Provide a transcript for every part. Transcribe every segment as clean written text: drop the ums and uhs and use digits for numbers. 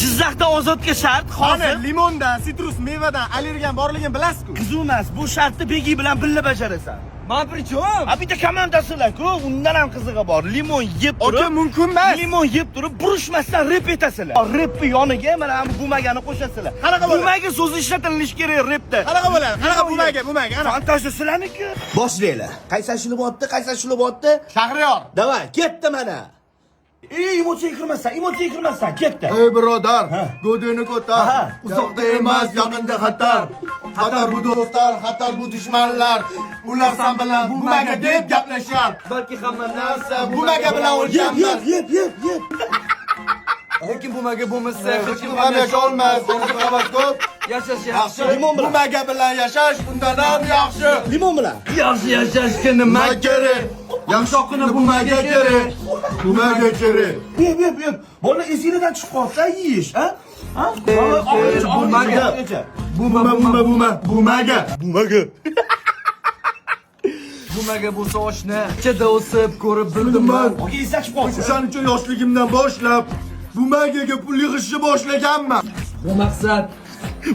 Jizzaxda ozodga shart hozir. Limondan, sitrus mevadan allergiyan borligini bilasiz-ku. Qiziq emas, bu shartni Begi bilan birga bajarasan. Men prichom? A bitta komandasilar-ku, undan ham qizig'i bor. Limon yeb turib, Aka mumkin emas. Limon yeb turib, burishmasdan rep etasizlar. Repni yoniga mana bu bumagani qo'shasizlar. Qanaqa bo'ladi? Bumaga so'zi ishlatilishi kerak repda. Qanaqa bo'ladi? Qanaqa bumaga, ana. Fantastik sizlarniki. Boshlaylar. Qaysi ashula bo'pti? Shahriyor. Davay, ketdi mana. Emotsiya kirmasdan, ketdi. Ey birodar, go'dini ko'tar. Uzoqda emas, yaqinda xatar. Xatar bu do'stlar, xatar bu dushmanlar. Ular sen bilan bumaga deb gaplashar. Balki hamma narsa bumaga bilan o'lchanmas. Yeb. Lekin bumaga bo'lmasa hech kim ham yasholmas. Qavat ko'p. Yashash yaxshi. Limon bilan. Bumaga bilan yashash undan ham yaxshi. Limon bilan. Yaxshi yashashga nima kerak? Yaxshoqini bumaga kerak. Bumaga kerak. Yeb. Bola esingizdan chiqib qolsa yeyish, ha? Bumaga. Bumaga. Bumaga bo'lsa oshna, ichida o'sib ko'rib bildiman. Oke, esdan chiqib qolsa. O'shaning uchun yoshligimdan boshlab bumagaga pul yig'ishni boshlaganman. Bu maqsad.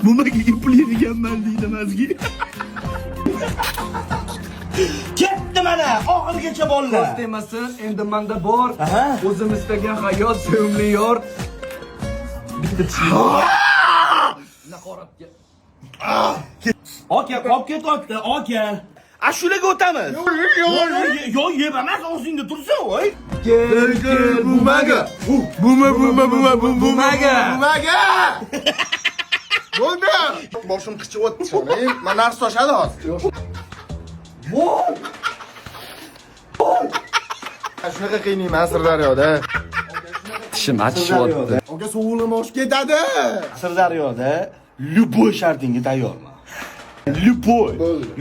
Bumagaga pul yig'ganman deydi Mazgi. Ketdi mana, oxirigacha bolalar. Ko'z temasin, endi menda bor. Aha. O'zim istagan hayot, sevimli yor. Bitta tishim. Naqoratga. Aka, qolib ketyapti, aka. Ashulaga o'tamiz. Yo'q, yeb emas, og'zingda tursin, voy. Kel, bumaga. Bumaga. Bo'ldi. Boshim qichib o'tdi. Men narsa toshadi hozir. Shunaqa qiynayman Sirdaryoda. Tishim achishyapti. Oga sovug'im oshib ketadi. Sirdaryoda любой shartingga tayyorman.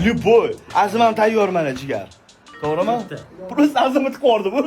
Любой. Azim ham tayyor mana jigar. To'g'rimi? Просто azimni tiqordi bu.